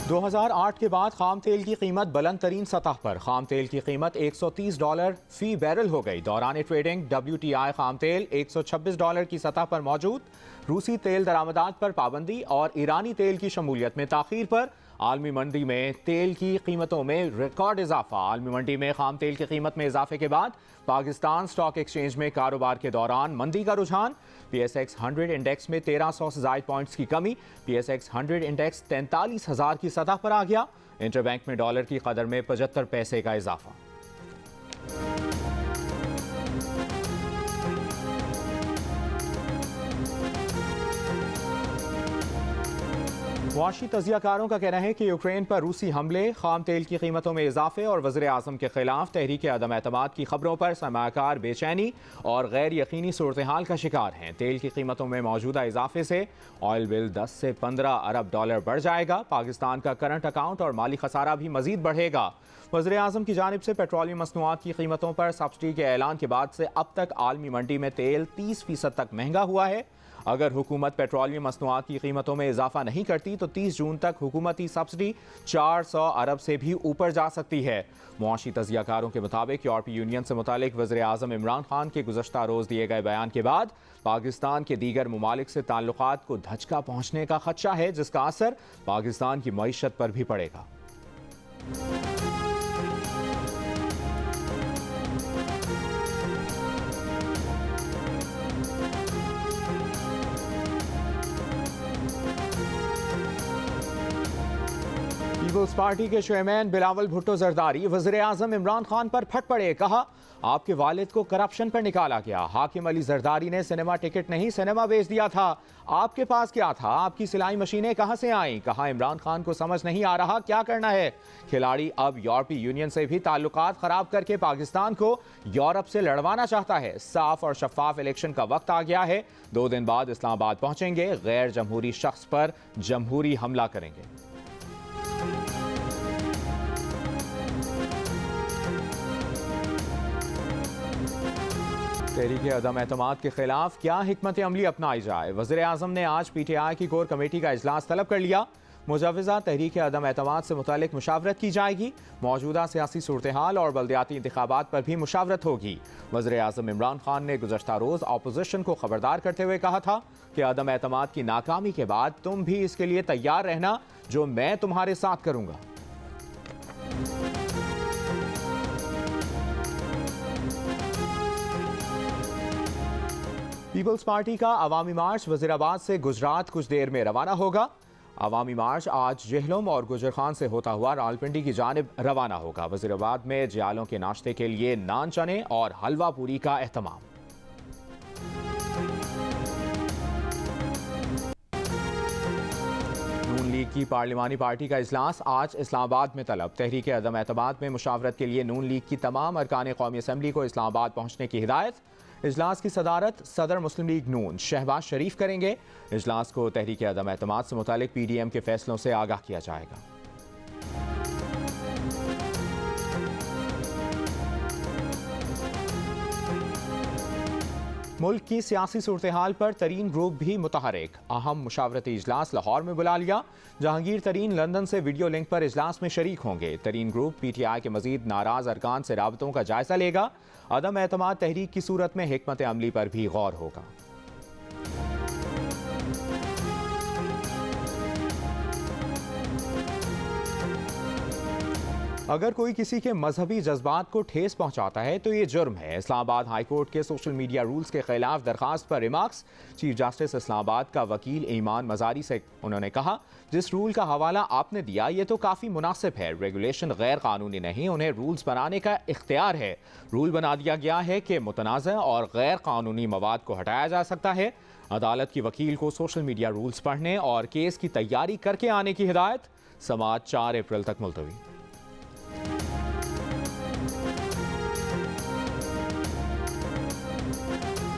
2008 के बाद खाम तेल की कीमत बुलंद तरीन सतह पर। खाम तेल की कीमत $130 फी बैरल हो गई। दौरान ट्रेडिंग WTI खाम तेल $126 की सतह पर मौजूद। रूसी तेल दरामदात पर पाबंदी और ईरानी तेल की शमूलियत में ताखीर पर आलमी मंडी में तेल की कीमतों में रिकॉर्ड इजाफा। आलमी मंडी में खाम तेल की कीमत में इजाफे के बाद पाकिस्तान स्टॉक एक्सचेंज में कारोबार के दौरान मंदी का रुझान। PSX 100 इंडेक्स में 1300 से ज़ायद पॉइंट्स की कमी। PSX 100 इंडेक्स 43,000 की सतह पर आ गया। इंटरबैंक में डॉलर की कदर में 75 पैसे का इजाफा। मुआशी तजियाकारों का कहना है कि यूक्रेन पर रूसी हमले, खाम तेल की कीमतों में इजाफे और वज़ीर आज़म के खिलाफ तहरीक अदम एतमाद की खबरों पर सरमायाकार बेचैनी और गैर यकीनी सूरत हाल का शिकार हैं। तेल की कीमतों में मौजूदा इजाफे से ऑयल बिल 10 से 15 अरब डॉलर बढ़ जाएगा। पाकिस्तान का करंट अकाउंट और माली खसारा भी मजीद बढ़ेगा। वज़ीर आज़म की जानिब से पेट्रोलियम मसनूआत की कीमतों पर सब्सिडी के ऐलान के बाद से अब तक आलमी मंडी में तेल 30% तक महंगा हुआ है। अगर हुकूमत पेट्रोलियम मसनूआत की कीमतों में इजाफा नहीं करती तो 30 जून तक हुकूमती सब्सिडी 400 अरब से भी ऊपर जा सकती है। मुआशी तजियाकारों के मुताबिक यूरोपीय यूनियन से मुतालिक वज़ीर आज़म इमरान खान के गुज़श्ता रोज़ दिए गए बयान के बाद पाकिस्तान के दीगर ममालिक से ताल्लुकात को धचका पहुँचने का खदशा है, जिसका असर पाकिस्तान की मईशत पर भी पड़ेगा। पीपल्स पार्टी के चेयरमैन बिलावल भुट्टो जरदारी वज़ीर आज़म इमरान खान पर फट पड़े। कहा, आपके वालिद को करप्शन पर निकाला गया। हाकिम अली जरदारी ने सिनेमा टिकट नहीं सिनेमा बेच दिया था। आपके पास क्या था? आपकी सिलाई मशीनें कहां से आईं? कहा, इमरान खान को समझ नहीं आ रहा क्या करना है। खिलाड़ी अब यूरोपीय यूनियन से भी ताल्लुकात खराब करके पाकिस्तान को यूरोप से लड़वाना चाहता है। साफ और शफाफ इलेक्शन का वक्त आ गया है। 2 दिन बाद इस्लामाबाद पहुंचेंगे। गैर जमहूरी शख्स पर जमहूरी हमला करेंगे। तहरीक अदम एतमाद के खिलाफ क्या हिकमत अमली अपनाई जाए। वज़ीर आज़म ने आज PTI की कोर कमेटी का इजलास तलब कर लिया। मुजव्वज़ा तहरीक अदम एतमाद से मुतालिक मुशावरत की जाएगी। मौजूदा सियासी सूरत हाल और बल्दियाती इंतखाबात पर भी मुशावरत होगी। वज़ीर आज़म इमरान खान ने गुज़श्ता रोज़ अपोजिशन को खबरदार करते हुए कहा था कि अदम एतमाद की नाकामी के बाद तुम भी इसके लिए तैयार रहना जो मैं तुम्हारे साथ करूँगा। पीपल्स पार्टी का अवामी मार्च वज़ीराबाद से गुजरात कुछ देर में रवाना होगा। अवामी मार्च आज जेहलम और गुजर खान से होता हुआ रावलपिंडी की जानिब रवाना होगा। वज़ीराबाद में जियालों के नाश्ते के लिए नान चने और हलवा पूरी का एहतमाम। नून लीग की पार्लिमानी पार्टी का इजलास आज इस्लामाबाद में तलब। तहरीक अदम एतमाद में मुशावरत के लिए नून लीग की तमाम अरकान कौमी असम्बली को इस्लामाबाद पहुंचने की हिदायत। इजलास की सदारत सदर मुस्लिम लीग नून शहबाज शरीफ करेंगे। इजलास को तहरीक अदम एतमाद से मुतालिक PDM के फैसलों से आगाह किया जाएगा। मुल्क की सियासी सूरत हाल पर तरीन ग्रुप भी मुतहरिक। अहम मुशावरती इजलास लाहौर में बुला लिया। जहांगीर तरीन लंदन से वीडियो लिंक पर इजलास में शरीक होंगे। तरीन ग्रुप PTI के मजीद नाराज अरकान से राबतों का जायजा लेगा। अदम एतमाद तहरीक की सूरत में हिकमत अमली पर भी गौर होगा। अगर कोई किसी के मजहबी जज्बात को ठेस पहुंचाता है तो ये जुर्म है। इस्लामाबाद हाई कोर्ट के सोशल मीडिया रूल्स के खिलाफ दरखास्त पर रिमार्क्स। चीफ जस्टिस इस्लामाबाद का वकील ईमान मजारी से उन्होंने कहा, जिस रूल का हवाला आपने दिया ये तो काफ़ी मुनासिब है। रेगुलेशन गैर कानूनी नहीं, उन्हें रूल्स बनाने का इख्तियार है। रूल बना दिया गया है कि मुतनाज़ और गैर कानूनी मवाद को हटाया जा सकता है। अदालत की वकील को सोशल मीडिया रूल्स पढ़ने और केस की तैयारी करके आने की हिदायत। समाअत 4 अप्रैल तक मुलतवी।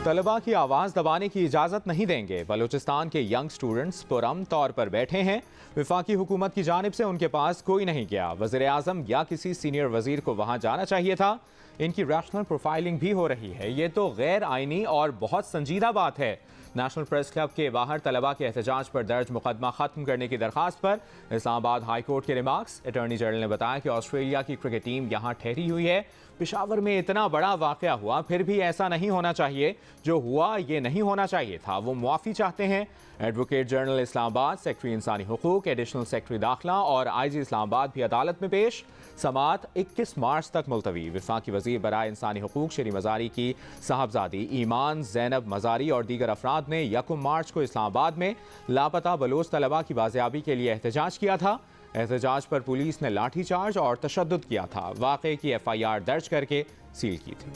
तलबा की आवाज़ दबाने की इजाज़त नहीं देंगे। बलूचिस्तान के यंग स्टूडेंट्स पुरअमन तौर पर बैठे हैं। वफाकी हुकूमत की जानिब से उनके पास कोई नहीं गया। वज़ीर आज़म या किसी सीनियर वज़ीर को वहाँ जाना चाहिए था। इनकी रैशनल प्रोफाइलिंग भी हो रही है। ये तो गैर आइनी और बहुत संजीदा बात है। नेशनल प्रेस क्लब के बाहर तलबा के एहतजाज पर दर्ज मुकदमा खत्म करने की दरखास्त पर इस्लामाबाद हाई कोर्ट के रिमार्क्स। अटॉर्नी जनरल ने बताया कि ऑस्ट्रेलिया की क्रिकेट टीम यहाँ ठहरी हुई है। पेशावर में इतना बड़ा वाकया हुआ, फिर भी ऐसा नहीं होना चाहिए। जो हुआ ये नहीं होना चाहिए था। वो मुआफ़ी चाहते हैं। एडवोकेट जनरल इस्लामाबाद, सेक्रेटरी इंसानी हुकूक, एडिशनल सेक्रेटरी दाखिला और IG इस्लामाबाद भी अदालत में पेश। समाअत 21 मार्च तक मुलतवी। वफाकी वज़ीर बराए इंसानी हुकूक शरी मज़ारी की साहबजादी ईमान ज़ैनब मज़ारी और दीगर अफराद ने 1 मार्च को इस्लामाबाद में लापता बलोच तलबा की बाजियाबी के लिए एहतजाज किया था। एहतजाज पर पुलिस ने लाठीचार्ज और तशद्दुद किया था। वाक़े की FIR दर्ज करके सील की थी।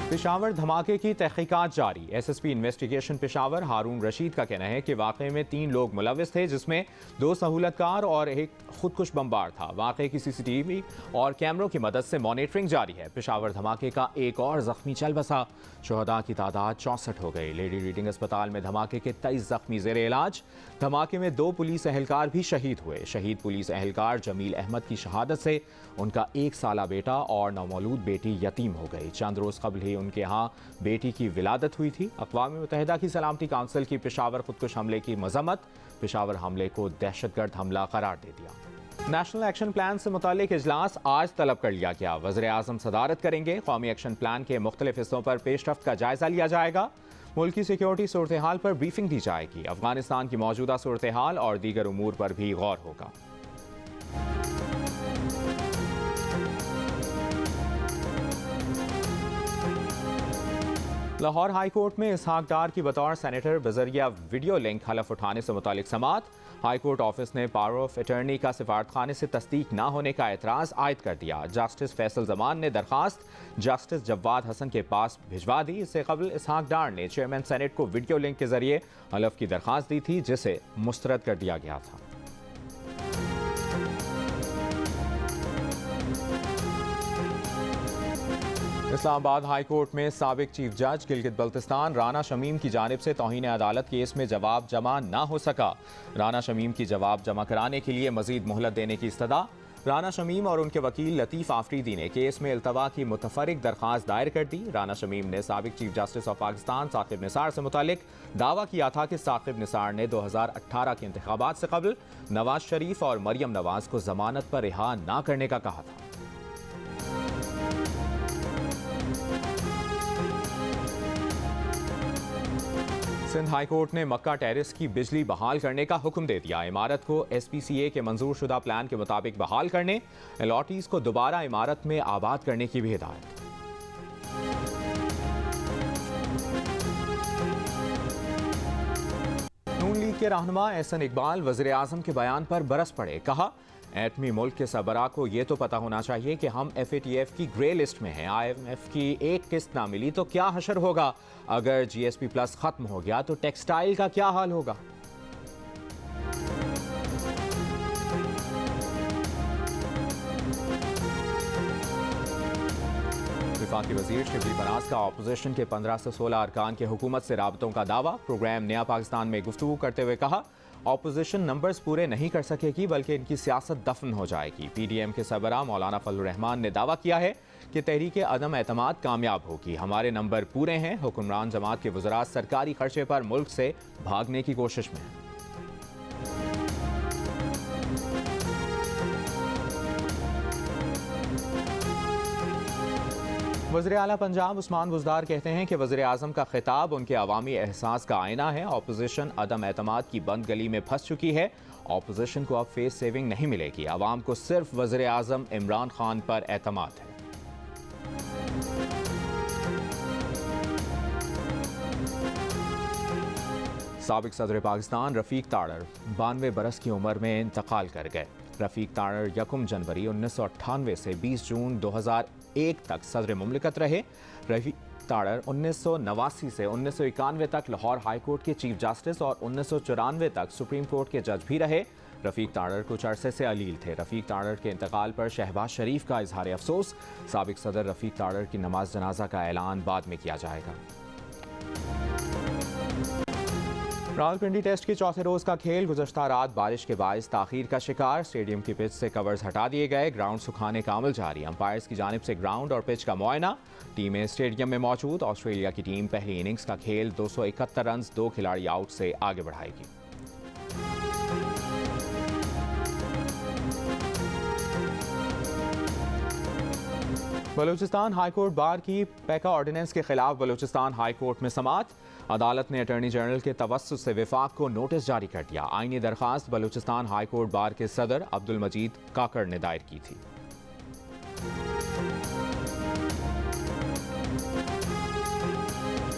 पेशावर धमाके की तहकीकात जारी। SSP इन्वेस्टिगेशन पेशावर हारून रशीद का कहना है कि वाक़े में 3 लोग मुलविस थे, जिसमें 2 सहूलतकार और एक खुदकुश बमबार था। वाक़े की CCTV और कैमरों की मदद से मॉनिटरिंग जारी है। पेशावर धमाके का एक और जख्मी चल बसा। शुहदा की तादाद 64 हो गई। लेडी रीडिंग अस्पताल में धमाके के 23 जख्मी ज़ेरे इलाज। धमाके में 2 पुलिस एहलकार भी शहीद हुए। शहीद पुलिस एहलकार जमील अहमद की शहादत से उनका 1 साला बेटा और नवमौलूद बेटी यतीम हो गई। चंद रोज़ कबल ही उनके यहाँ बेटी की विलादत हुई थी। अक़वाम मुत्तहिदा की सलामती काउंसिल की पेशावर खुदकुश हमले की मजम्मत। पेशावर हमले को दहशतगर्द हमला करार दे दिया। नेशनल एक्शन प्लान से मुतालिक इजलास आज तलब कर लिया गया। वज़ीर आज़म सदारत करेंगे। कौमी एक्शन प्लान के मुख्तलिफ हिस्सों पर पेशरफ्त का जायजा लिया जाएगा। मुल्क की सिक्योरिटी सूरत हाल पर ब्रीफिंग दी जाएगी। अफगानिस्तान की मौजूदा सूरत हाल और दीगर उमूर पर भी गौर होगा। लाहौर हाई कोर्ट में इसहाक डार की बतौर सेनेटर बजरिया वीडियो लिंक हलफ उठाने से मुतालिक समात। हाई कोर्ट ऑफिस ने पावर ऑफ अटर्नी का सिफारत खाने से तस्दीक न होने का एतराज़ आयद कर दिया। जस्टिस फैसल जमान ने दरखास्त जस्टिस जवाद हसन के पास भिजवा दी। इससे कबल इसहाक डार ने चेयरमैन सेनेट को वीडियो लिंक के जरिए हलफ की दरखास्त दी थी, जिसे मुस्तरद कर दिया गया था। इस्लामाबाद हाई कोर्ट में साबिक चीफ जज गिलगित बल्तिस्तान राना शमीम की जानिब से तौहीन अदालत केस में जवाब जमा न हो सका। राना शमीम की जवाब जमा कराने के लिए मजीद मोहलत देने की इस्तदा। राना शमीम और उनके वकील लतीफ़ आफरीदी ने केस में इल्तवा की मुतफरिक दरख्वास्त दायर कर दी। राना शमीम ने साबिक chief justice of Pakistan Saqib Nisar से मुतालिक दावा किया था कि साकिब निसार ने 2018 के इंतखाबात से कबल नवाज शरीफ और मरियम नवाज को जमानत पर रिहा न करने का कहा था। सिंध हाई कोर्ट ने मक्का टेरिस की बिजली बहाल करने का हुक्म दे दिया। इमारत को SPCA के मंजूर शुदा प्लान के मुताबिक बहाल करने, अलॉटीज को दोबारा इमारत में आबाद करने की भी हिदायत। नून लीग के रहनुमा एहसन इकबाल वज़ीर आज़म के बयान पर बरस पड़े। कहा, एटमी मुल्क के सरबराह को ये तो पता होना चाहिए कि हम FATF की ग्रे लिस्ट में हैं। IMF की एक किस्त ना मिली तो क्या हशर होगा। अगर GSP+ खत्म हो गया तो टेक्सटाइल का क्या हाल होगा। वफाकी वजीर शिबली बनास का अपोजिशन के 15 से 16 अरकान के हुकूमत से राबतों का दावा। प्रोग्राम नया पाकिस्तान में गुफ्तगू करते हुए कहा, ऑपोजिशन नंबर्स पूरे नहीं कर सकेगी बल्कि इनकी सियासत दफन हो जाएगी। PDM के सरबराह मौलाना फजलुर रहमान ने दावा किया है कि तहरीक अदम एतमाद कामयाब होगी। हमारे नंबर पूरे हैं। हुक्मरान जमात के वज़रा सरकारी खर्चे पर मुल्क से भागने की कोशिश में हैं। वज़ीर आला पंजाब उस्मान बुज़दार कहते हैं कि वज़ीर आज़म का खिताब उनके अवामी एहसास का आईना है। ऑपोजिशन अदम एतमाद की बंद गली में फंस चुकी है। ऑपोजिशन को अब फेस सेविंग नहीं मिलेगी। अवाम को सिर्फ वज़ीर आज़म इमरान खान पर एतमाद है। साबिक सदर पाकिस्तान रफ़ीक ताड़र 92 बरस की उम्र में इंतकाल कर गए। रफ़ीक ताड़र 1 जनवरी 1998 से 20 जून 2001 तक सदर मुमलिकत रहे। रफ़ीक ताड़र 1989 से 1991 तक लाहौर हाई कोर्ट के चीफ जस्टिस और 1994 तक सुप्रीम कोर्ट के जज भी रहे। रफ़ीक ताड़र कुछ अरसे से अलील थे। रफ़ीक ताड़र के इंतकाल पर शहबाज शरीफ का इजहार अफसोस। साबिक सदर रफ़ीक ताड़र की नमाज जनाजा का ऐलान बाद में किया जाएगा। रावलपिंडी टेस्ट के चौथे रोज का खेल गुज़श्ता रात बारिश के बायस ताखीर का शिकार। स्टेडियम की पिच से कवर्स हटा दिए गए, ग्राउंड सुखाने का अमल जारी। अंपायर्स की जानिब से ग्राउंड और पिच का मुआयना। टीमें स्टेडियम में मौजूद। ऑस्ट्रेलिया की टीम पहली इनिंग्स का खेल 271 रन 2 खिलाड़ी आउट से आगे बढ़ाएगी। बलूचिस्तान हाईकोर्ट बार की पैका ऑर्डिनेंस के खिलाफ बलूचिस्तान हाईकोर्ट में समाअत। अदालत ने अटॉर्नी जनरल के तवस्सुत से विफाक को नोटिस जारी कर दिया। आईनी दरखास्त बलूचिस्तान हाईकोर्ट बार के सदर अब्दुल मजीद काकड़ ने दायर की थी।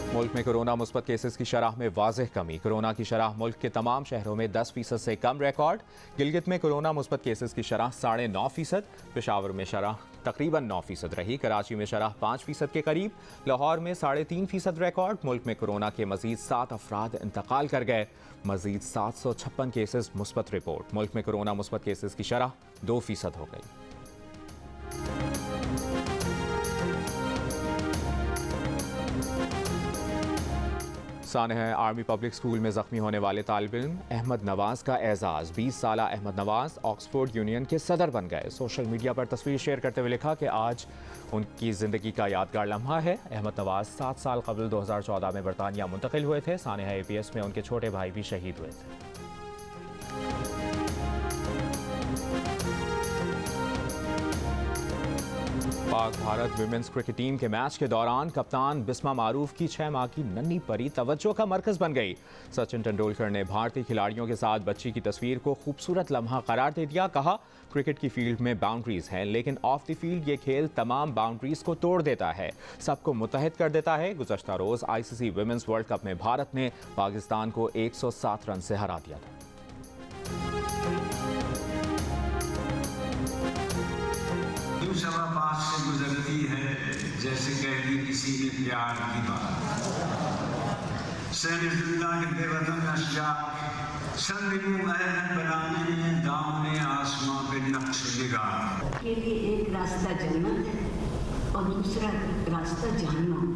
मुल्क में कोरोना मुस्बत केसेस की शरह में वाज़ेह कमी। कोरोना की शरह मुल्क के तमाम शहरों में 10% से कम रिकॉर्ड। गिलगित में कोरोना मुस्बत केसेस की शरह 9.5%। पेशावर में शरह तकरीबन 9% रही। कराची में शरह 5% के करीब। लाहौर में 3.5% रिकॉर्ड। मुल्क में कोरोना के मजीद 7 अफराद इंतकाल कर गए। मजीद 756 केसेस मुस्बत रिपोर्ट। मुल्क में कोरोना मुस्बत केसेस की शरह 2% हो गई। सानह आर्मी पब्लिक स्कूल में जख्मी होने वाले तालिब इल्म अहमद नवाज का एजाज़। 20 साला अहमद नवाज ऑक्सफोर्ड यूनियन के सदर बन गए। सोशल मीडिया पर तस्वीर शेयर करते हुए लिखा कि आज उनकी ज़िंदगी का यादगार लम्हा है। अहमद नवाज 7 साल कबल 2014 में बरतानिया मुंतकिल हुए थे। सानह APS में उनके छोटे भाई भी शहीद हुए थे। Pak Bharat women's cricket team के मैच के दौरान कप्तान बिस्मा मारूफ की 6 माह की नन्ही परी तवज्जो का मरकज बन गई। सचिन तेंदुलकर ने भारतीय खिलाड़ियों के साथ बच्ची की तस्वीर को खूबसूरत लम्हा करार दे दिया। कहा, क्रिकेट की फील्ड में बाउंड्रीज हैं, लेकिन ऑफ द फील्ड ये खेल तमाम बाउंड्रीज को तोड़ देता है, सबको मुत्तहिद कर देता है। गुज़श्ता रोज ICC विमेंस वर्ल्ड कप में भारत ने पाकिस्तान को 107 रन से हरा दिया था। सवा पास से गुजरती है जैसे कह दी किसी ने प्यार की बात। सहने जिंदा के बेवतन अशजाब संग बनाने में दामने आसमां पे नक्श निगार के लिए एक रास्ता जन्नत है और दूसरा रास्ता जहन्नम,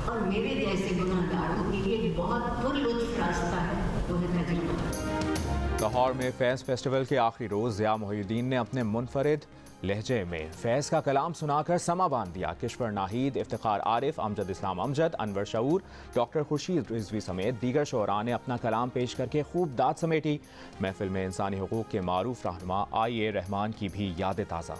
और मेरे जैसे गुनाहगारों के लिए बहुत पुरलुत्फ रास्ता है, वो है तजुर्बा। लाहौर में फैज़ फेस्टिवल के आखिरी रोज ज़िया मोहिउद्दीन ने अपने मुनफरिद लहजे में फैज़ का कलाम सुनाकर समा बांध दिया। किश्वर नाहिद, इफ्तिखार आरिफ, अमजद इस्लाम अमजद, अनवर शऊर, डॉक्टर खुर्शीद रिजवी समेत दीगर शोरा ने अपना कलाम पेश करके खूब दाद समेटी। महफिल में इंसानी हुकूक के मारूफ रहनुमा IA रहमान की भी यादें ताज़ा।